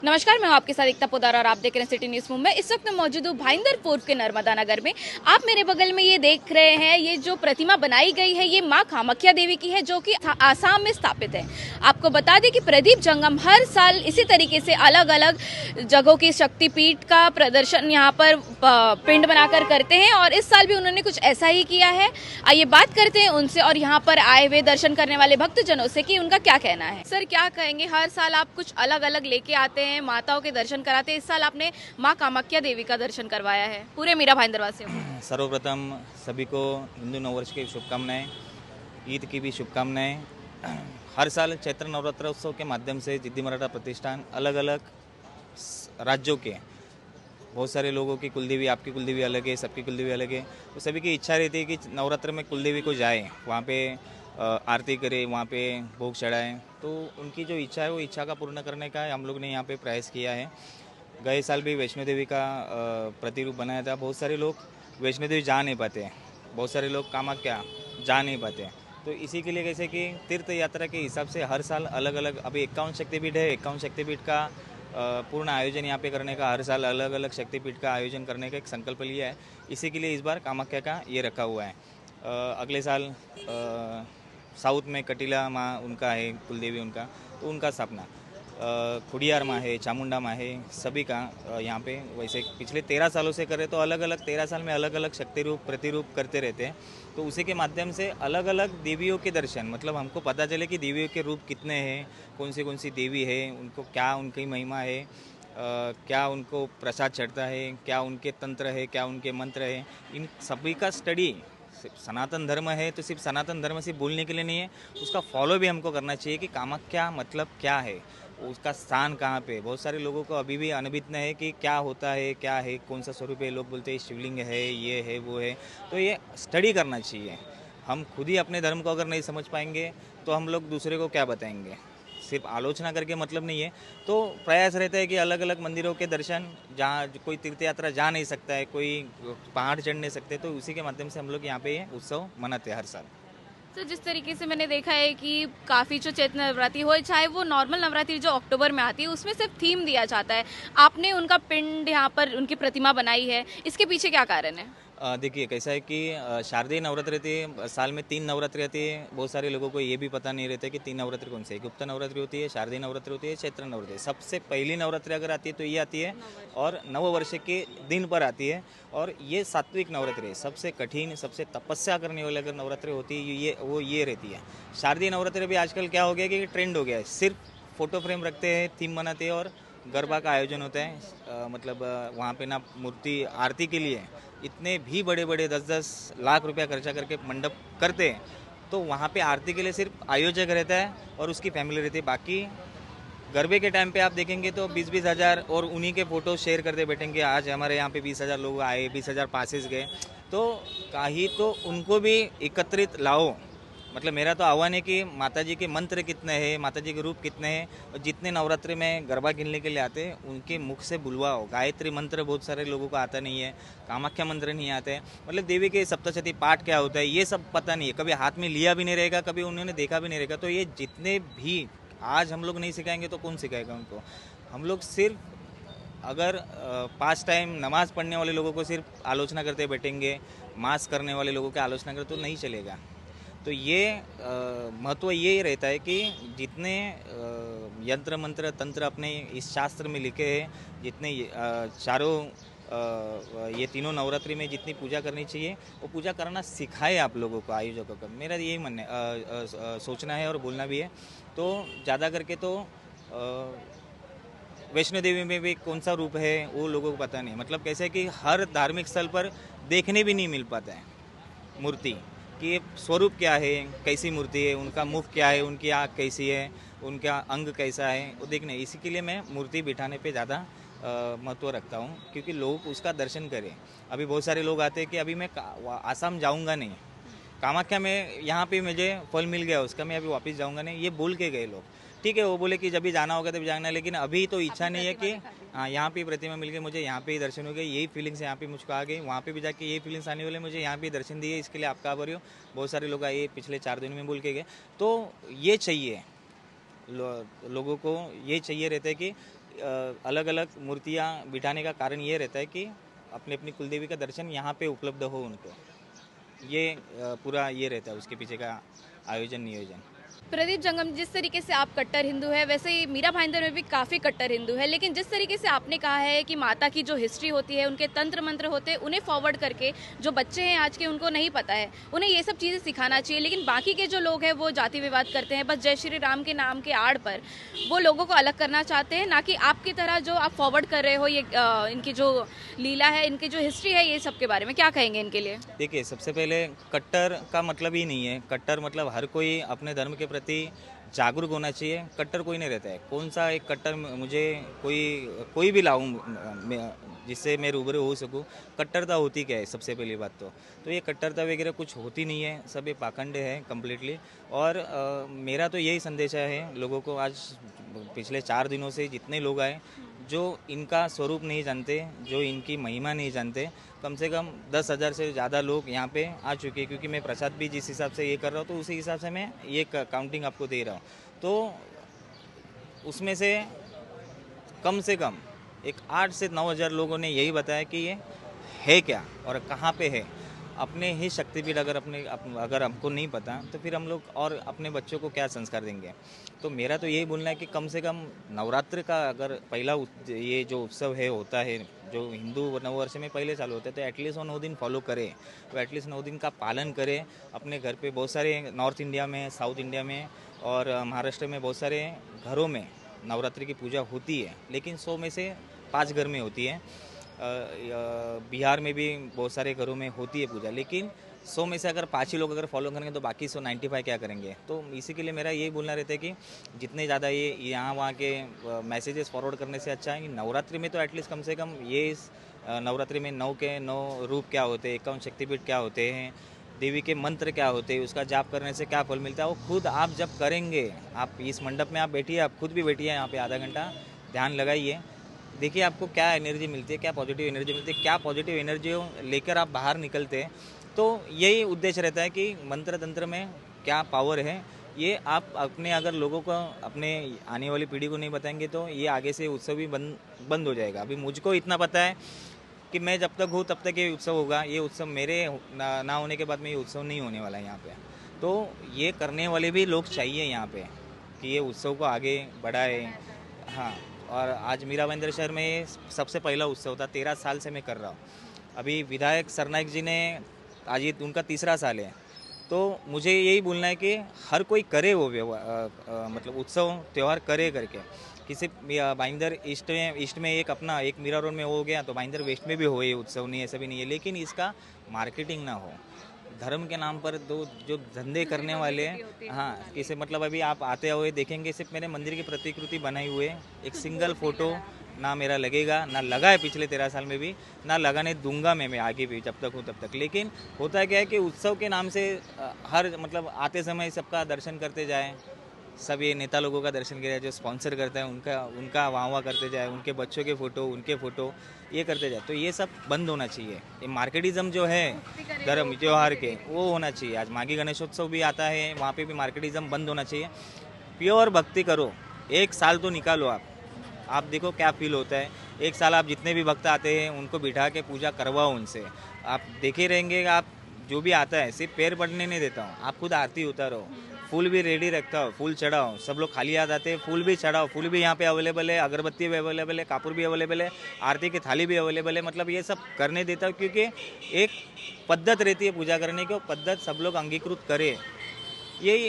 नमस्कार, मैं हूं आपके साथ एकता पोदार और आप देख रहे हैं सिटी न्यूज मुंबई। इस वक्त मैं मौजूद हूं भाईंदर पूर्व के नर्मदा नगर में। आप मेरे बगल में ये देख रहे हैं, ये जो प्रतिमा बनाई गई है ये मां कामाख्या देवी की है, जो कि आसाम में स्थापित है। आपको बता दें कि प्रदीप जंगम हर साल इसी तरीके से अलग अलग जगहों की शक्तिपीठ का प्रदर्शन यहाँ पर पिंड बनाकर करते हैं और इस साल भी उन्होंने कुछ ऐसा ही किया है। आइए बात करते हैं उनसे और यहाँ पर आए हुए दर्शन करने वाले भक्तजनों से कि उनका क्या कहना है। सर, क्या कहेंगे, हर साल आप कुछ अलग अलग लेके आते हैं, माताओं के दर्शन कराते हैं। इस साल आपने माँ कामाख्या देवी का दर्शन करवाया है पूरे मीरा भाईंदर वासियों को। सर्वप्रथम सभी को हिंदू नववर्ष की शुभकामनाएं, ईद की भी शुभकामनाएं। हर साल चैत्र नवरात्र उत्सव के माध्यम से जिद्दी मराठा प्रतिष्ठान अलग अलग राज्यों के बहुत सारे लोगों की कुलदेवी, आपकी कुलदेवी अलग है, सबकी कुलदेवी अलग है, तो सभी की इच्छा रहती है कि नवरात्र में कुलदेवी को जाए, वहाँ पे आरती करे, वहाँ पे भोग चढ़ाएं। तो उनकी जो इच्छा है वो इच्छा का पूर्ण करने का हम लोग ने यहाँ पे प्रयास किया है। गए साल भी वैष्णो देवी का प्रतिरूप बनाया था। बहुत सारे लोग वैष्णो देवी जा नहीं पाते, बहुत सारे लोग कामाख्या जा नहीं पाते, तो इसी के लिए कैसे कि तीर्थ यात्रा के हिसाब से हर साल अलग अलग, अभी 51 शक्तिपीठ है, 51 शक्तिपीठ का पूर्ण आयोजन यहाँ पे करने का, हर साल अलग अलग शक्तिपीठ का आयोजन करने का एक संकल्प लिया है। इसी के लिए इस बार कामाख्या का ये रखा हुआ है। अगले साल साउथ में कटीला माँ उनका है, कुलदेवी उनका, तो उनका स्थापना, खुडियार माँ है, चामुंडा माँ है, सभी का यहाँ पे वैसे पिछले 13 सालों से करे, तो अलग अलग 13 साल में अलग अलग शक्ति रूप प्रतिरूप करते रहते हैं। तो उसी के माध्यम से अलग अलग देवियों के दर्शन, मतलब हमको पता चले कि देवियों के रूप कितने हैं, कौन सी देवी है, उनको क्या उनकी महिमा है, क्या उनको प्रसाद चढ़ता है, क्या उनके तंत्र है, क्या उनके मंत्र है, इन सभी का स्टडी। सनातन धर्म है तो सिर्फ सनातन धर्म से बोलने के लिए नहीं है, उसका फॉलो भी हमको करना चाहिए कि कामाख्या मतलब क्या है, उसका स्थान कहाँ पे। बहुत सारे लोगों को अभी भी अनभिज्ञ है कि क्या होता है, क्या है, कौन सा स्वरूप है। लोग बोलते हैं शिवलिंग है, ये है, वो है, तो ये स्टडी करना चाहिए। हम खुद ही अपने धर्म को अगर नहीं समझ पाएंगे तो हम लोग दूसरे को क्या बताएंगे। सिर्फ आलोचना करके मतलब नहीं है, तो प्रयास रहता है कि अलग अलग मंदिरों के दर्शन, जहाँ कोई तीर्थ यात्रा जा नहीं सकता है, कोई पहाड़ चढ़ नहीं सकते, तो उसी के माध्यम से हम लोग यहाँ पे ये उत्सव मनाते हैं हर साल। तो जिस तरीके से मैंने देखा है कि काफ़ी जो चैत्र नवरात्रि हो, चाहे वो नॉर्मल नवरात्रि जो अक्टूबर में आती है, उसमें सिर्फ थीम दिया जाता है। आपने उनका पिंड यहाँ पर उनकी प्रतिमा बनाई है, इसके पीछे क्या कारण है? देखिए कैसा है कि शारदीय नवरात्रि रहती है, साल में 3 नवरात्रि आती है। बहुत सारे लोगों को ये भी पता नहीं रहता है कि 3 नवरात्रि कौन सी है। गुप्त नवरात्रि होती है, शारदीय नवरात्रि होती है, चैत्र नवरात्रि। सबसे पहली नवरात्रि अगर आती है तो ये आती है और नववर्ष के दिन पर आती है, और ये सात्विक नवरात्रि है। सबसे कठिन, सबसे तपस्या करने वाली अगर नवरात्रि होती है ये रहती है। शारदीय नवरात्रि भी आजकल क्या हो गया कि ट्रेंड हो गया है, सिर्फ फोटो फ्रेम रखते हैं, थीम बनाते हैं और गरबा का आयोजन होता है। मतलब वहाँ पे ना मूर्ति आरती के लिए इतने भी बड़े बड़े 10-10 लाख रुपया खर्चा करके मंडप करते हैं, तो वहाँ पे आरती के लिए सिर्फ आयोजक रहता है और उसकी फैमिली रहती है। बाकी गरबे के टाइम पे आप देखेंगे तो 20-20 हज़ार और उन्हीं के फ़ोटो शेयर करते बैठेंगे। आज हमारे यहाँ पे 20,000 लोग आए, 20,000 पासेस गए, तो कहीं तो उनको भी एकत्रित लाओ। मतलब मेरा तो आह्वान है कि माता जी के मंत्र कितने हैं, माता जी के रूप कितने हैं, और जितने नवरात्रि में गरबा खेलने के लिए आते हैं उनके मुख से बुलवाओ। गायत्री मंत्र बहुत सारे लोगों को आता नहीं है, कामाख्या मंत्र नहीं आते हैं, मतलब देवी के सप्तशती पाठ क्या होता है ये सब पता नहीं है, कभी हाथ में लिया भी नहीं रहेगा, कभी उन्होंने देखा भी नहीं रहेगा। तो ये जितने भी आज हम लोग नहीं सिखाएंगे तो कौन सिखाएगा उनको। हम लोग सिर्फ अगर 5 टाइम नमाज पढ़ने वाले लोगों को सिर्फ आलोचना करते बैठेंगे, मास करने वाले लोगों की आलोचना करते तो नहीं चलेगा। तो ये महत्व ये रहता है कि जितने यंत्र मंत्र तंत्र अपने इस शास्त्र में लिखे हैं, जितने चारों ये तीनों नवरात्रि में जितनी पूजा करनी चाहिए वो पूजा करना सिखाए आप लोगों को, आयोजकों को। मेरा यही मन है, सोचना है और बोलना भी है। तो ज़्यादा करके तो वैष्णो देवी में भी कौन सा रूप है वो लोगों को पता नहीं। मतलब कैसे है कि हर धार्मिक स्थल पर देखने भी नहीं मिल पाता है मूर्ति कि स्वरूप क्या है, कैसी मूर्ति है, उनका मुख क्या है, उनकी आँख कैसी है, उनका अंग कैसा है, वो देखने। इसी के लिए मैं मूर्ति बिठाने पे ज़्यादा महत्व रखता हूँ, क्योंकि लोग उसका दर्शन करें। अभी बहुत सारे लोग आते हैं कि अभी मैं आसाम जाऊँगा नहीं, कामाख्या में यहाँ पे मुझे फल मिल गया उसका, मैं अभी वापस जाऊँगा नहीं, ये बोल के गए लोग। ठीक है, वो बोले कि जब भी जाना होगा तभी जाना है, लेकिन अभी तो इच्छा नहीं है कि हाँ यहाँ पे प्रतिमा मिल गई, मुझे यहाँ पे ही दर्शन हो गए, यही फीलिंग्स यहाँ पे मुझको आ गई। वहाँ पे भी जाके यही फीलिंग्स आने वाले, मुझे यहाँ पे दर्शन दिए, इसके लिए आपका आभारी हो। बहुत सारे लोग आए पिछले 4 दिन में बोल के गए। तो ये चाहिए लोगों को, ये चाहिए रहता है कि अलग अलग मूर्तियाँ बिठाने का कारण ये रहता है कि अपनी अपनी कुलदेवी का दर्शन यहाँ पे उपलब्ध हो उनको। ये पूरा ये रहता है उसके पीछे का आयोजन नियोजन। प्रदीप जंगम, जिस तरीके से आप कट्टर हिंदू है, वैसे ही मीरा भाईंदर में भी काफ़ी कट्टर हिंदू है, लेकिन जिस तरीके से आपने कहा है कि माता की जो हिस्ट्री होती है, उनके तंत्र मंत्र होते हैं, उन्हें फॉरवर्ड करके जो बच्चे हैं आज के उनको नहीं पता है, उन्हें ये सब चीज़ें सिखाना चाहिए। लेकिन बाकी के जो लोग हैं वो जाति विवाद करते हैं, बस जय श्री राम के नाम के आड़ पर वो लोगों को अलग करना चाहते हैं, ना कि आपकी तरह जो आप फॉरवर्ड कर रहे हो ये इनकी जो लीला है, इनकी जो हिस्ट्री है, ये सब के बारे में क्या कहेंगे इनके लिए? देखिए, सबसे पहले कट्टर का मतलब ही नहीं है। कट्टर मतलब हर कोई अपने धर्म के प्रति जागरूक होना चाहिए। कट्टर कोई नहीं रहता है। कौन सा एक कट्टर मुझे कोई भी लाऊं जिससे मैं रूबरू हो सकूं। कट्टरता होती क्या है सबसे पहली बात तो ये कट्टरता वगैरह कुछ होती नहीं है। सब ये पाखंड है कम्प्लीटली। और मेरा तो यही संदेश है लोगों को। आज पिछले 4 दिनों से जितने लोग आए जो इनका स्वरूप नहीं जानते, जो इनकी महिमा नहीं जानते, कम से कम 10,000 से ज़्यादा लोग यहाँ पे आ चुके हैं। क्योंकि मैं प्रसाद भी जिस हिसाब से ये कर रहा हूँ तो उसी हिसाब से मैं ये काउंटिंग आपको दे रहा हूँ। तो उसमें से कम एक 8 से 9,000 लोगों ने यही बताया कि ये है क्या और कहाँ पे है। अपने ही शक्तिपीठ अगर हमको नहीं पता तो फिर हम लोग और अपने बच्चों को क्या संस्कार देंगे। तो मेरा तो यही बोलना है कि कम से कम नवरात्र का अगर पहला ये जो उत्सव है होता है जो हिंदू नववर्ष में पहले चालू होता है तो एटलीस्ट वो 9 दिन फॉलो करे। तो एटलीस्ट 9 दिन का पालन करे अपने घर पे। बहुत सारे नॉर्थ इंडिया में, साउथ इंडिया में और महाराष्ट्र में बहुत सारे घरों में नवरात्रि की पूजा होती है, लेकिन 100 में से 5 घर में होती है। बिहार में भी बहुत सारे घरों में होती है पूजा, लेकिन 100 में से अगर 5 ही लोग अगर फॉलो करेंगे तो बाकी 195 क्या करेंगे। तो इसी के लिए मेरा यही बोलना रहता है कि जितने ज़्यादा ये यहाँ वहाँ के मैसेजेस फॉरवर्ड करने से अच्छा है कि नवरात्रि में तो एटलीस्ट कम से कम ये नवरात्रि में 9 के 9 रूप क्या होते हैं, 51 शक्तिपीठ क्या होते हैं, देवी के मंत्र क्या होते हैं, उसका जाप करने से क्या फल मिलता है, वो खुद आप जब करेंगे। आप इस मंडप में आप बैठिए, आप खुद भी बैठिए यहाँ पे आधा घंटा ध्यान लगाइए, देखिए आपको क्या एनर्जी मिलती है, क्या पॉजिटिव एनर्जी मिलती है। क्या पॉजिटिव एनर्जी लेकर आप बाहर निकलते हैं तो यही उद्देश्य रहता है कि मंत्र तंत्र में क्या पावर है ये आप अपने अगर लोगों को अपने आने वाली पीढ़ी को नहीं बताएंगे तो ये आगे से उत्सव भी बंद हो जाएगा। अभी मुझको इतना पता है कि मैं जब तक हूँ तब तक ये उत्सव होगा। ये उत्सव मेरे ना होने के बाद में ये उत्सव नहीं होने वाला है यहाँ पे। तो ये करने वाले भी लोग चाहिए यहाँ पे कि ये उत्सव को आगे बढ़ाए। हाँ, और आज मीरा भाईंदर शहर में सबसे पहला उत्सव था। 13 साल से मैं कर रहा हूँ। अभी विधायक सरनाइक जी ने आज ये उनका 3रा साल है। तो मुझे यही बोलना है कि हर कोई करे वो मतलब उत्सव त्यौहार करे करके। किसी भाईंदर ईस्ट में एक अपना एक मीरा रोड में हो गया तो भाईंदर वेस्ट में भी हो ये उत्सव, नहीं ऐसा भी नहीं है। लेकिन इसका मार्केटिंग ना हो। धर्म के नाम पर जो धंधे करने वाले हैं, हाँ, किसे मतलब अभी आप आते हुए देखेंगे सिर्फ मेरे मंदिर की प्रतिकृति बनाई हुए, एक सिंगल फोटो ना मेरा लगेगा, ना लगा है पिछले 13 साल में भी, ना लगाने दूंगा मैं आगे भी जब तक हूँ तब तक। लेकिन होता क्या है कि उत्सव के नाम से हर मतलब आते समय सबका दर्शन करते जाए, सब ये नेता लोगों का दर्शन किया, जो स्पॉन्सर करता है उनका वाह करते जाए, उनके बच्चों के फोटो, उनके फोटो ये करते जाए। तो ये सब बंद होना चाहिए। ये मार्केटिज्म जो है धर्म त्योहार के वो होना चाहिए। आज माघी गणेशोत्सव भी आता है, वहाँ पे भी मार्केटिज्म बंद होना चाहिए। प्योर भक्ति करो, 1 साल तो निकालो आप देखो क्या फील होता है। 1 साल आप जितने भी भक्त आते हैं उनको बिठा के पूजा करवाओ उनसे, आप देखे रहेंगे। आप जो भी आता है सिर्फ पैर पड़ने नहीं देता हूँ, आप खुद आरती उतारो, फूल भी रेडी रखता हो, फूल चढ़ाओ। सब लोग खाली याद आते हैं, फूल भी चढ़ाओ। फूल भी यहाँ पे अवेलेबल है, अगरबत्ती भी अवेलेबल है, कापूर भी अवेलेबल है, आरती की थाली भी अवेलेबल है। मतलब ये सब करने देता हूँ क्योंकि एक पद्धत रहती है पूजा करने की, पद्धत सब लोग अंगीकृत करे। यही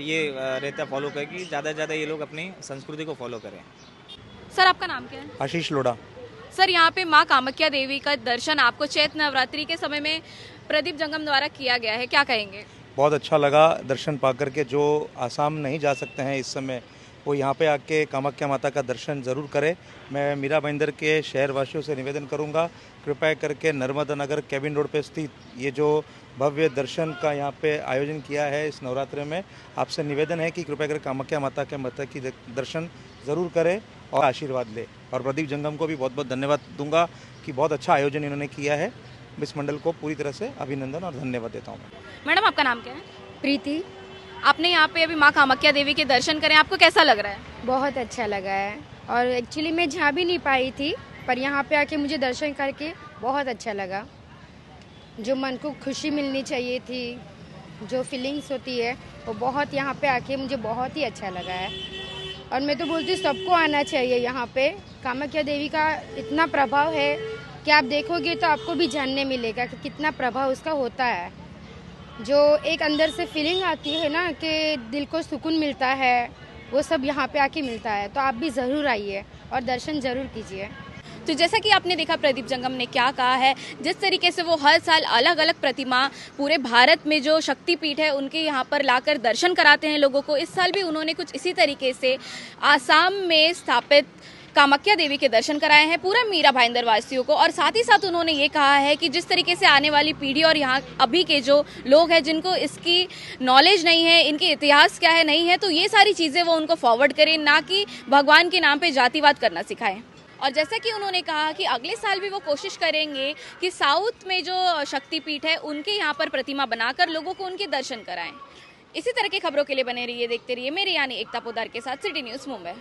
ये रहता है फॉलो करें कि ज़्यादा से ज़्यादा ये लोग अपनी संस्कृति को फॉलो करें। सर, आपका नाम क्या है? आशीष लोढ़ा। सर, यहाँ पे माँ कामाख्या देवी का दर्शन आपको चैत्र नवरात्रि के समय में प्रदीप जंगम द्वारा किया गया है, क्या कहेंगे? बहुत अच्छा लगा दर्शन पा करके। जो आसाम नहीं जा सकते हैं इस समय वो यहाँ पे आके कामाख्या माता का दर्शन ज़रूर करें। मैं मीरा भाईंदर के शहरवासियों से निवेदन करूँगा, कृपया करके नर्मदा नगर केबिन रोड पे स्थित ये जो भव्य दर्शन का यहाँ पे आयोजन किया है इस नवरात्रि में, आपसे निवेदन है कि कृपया करके कामाख्या माता की दर्शन ज़रूर करें और आशीर्वाद ले। और प्रदीप जंगम को भी बहुत बहुत धन्यवाद दूंगा कि बहुत अच्छा आयोजन इन्होंने किया है। इस मंडल को पूरी तरह से अभिनंदन और धन्यवाद देता हूँ। मैडम, आपका नाम क्या है? प्रीति। आपने यहाँ पे अभी माँ कामाख्या देवी के दर्शन करें, आपको कैसा लग रहा है? बहुत अच्छा लगा है। और एक्चुअली मैं जा भी नहीं पाई थी, पर यहाँ पे आके मुझे दर्शन करके बहुत अच्छा लगा। जो मन को खुशी मिलनी चाहिए थी, जो फीलिंग्स होती है, वो बहुत यहाँ पे आके मुझे बहुत ही अच्छा लगा है। और मैं तो बोलती हूँ सबको आना चाहिए यहाँ पे। कामाख्या देवी का इतना प्रभाव है कि आप देखोगे तो आपको भी जानने मिलेगा कि कितना प्रभाव उसका होता है। जो एक अंदर से फीलिंग आती है ना कि दिल को सुकून मिलता है, वो सब यहाँ पे आके मिलता है। तो आप भी ज़रूर आइए और दर्शन ज़रूर कीजिए। तो जैसा कि आपने देखा प्रदीप जंगम ने क्या कहा है, जिस तरीके से वो हर साल अलग अलग प्रतिमा पूरे भारत में जो शक्तिपीठ है उनके यहाँ पर लाकर दर्शन कराते हैं लोगों को, इस साल भी उन्होंने कुछ इसी तरीके से आसाम में स्थापित कामाख्या देवी के दर्शन कराए हैं पूरा मीरा भाईंदर वासियों को। और साथ ही साथ उन्होंने ये कहा है कि जिस तरीके से आने वाली पीढ़ी और यहाँ अभी के जो लोग हैं जिनको इसकी नॉलेज नहीं है, इनके इतिहास क्या है नहीं है, तो ये सारी चीज़ें वो उनको फॉरवर्ड करें, ना कि भगवान के नाम पे जातिवाद करना सिखाएं। और जैसा कि उन्होंने कहा कि अगले साल भी वो कोशिश करेंगे कि साउथ में जो शक्तिपीठ है उनके यहाँ पर प्रतिमा बनाकर लोगों को उनके दर्शन कराएं। इसी तरह की खबरों के लिए बने रहिए, देखते रहिए मेरे यानी एकता पोदार के साथ सिटी न्यूज़ मुंबई।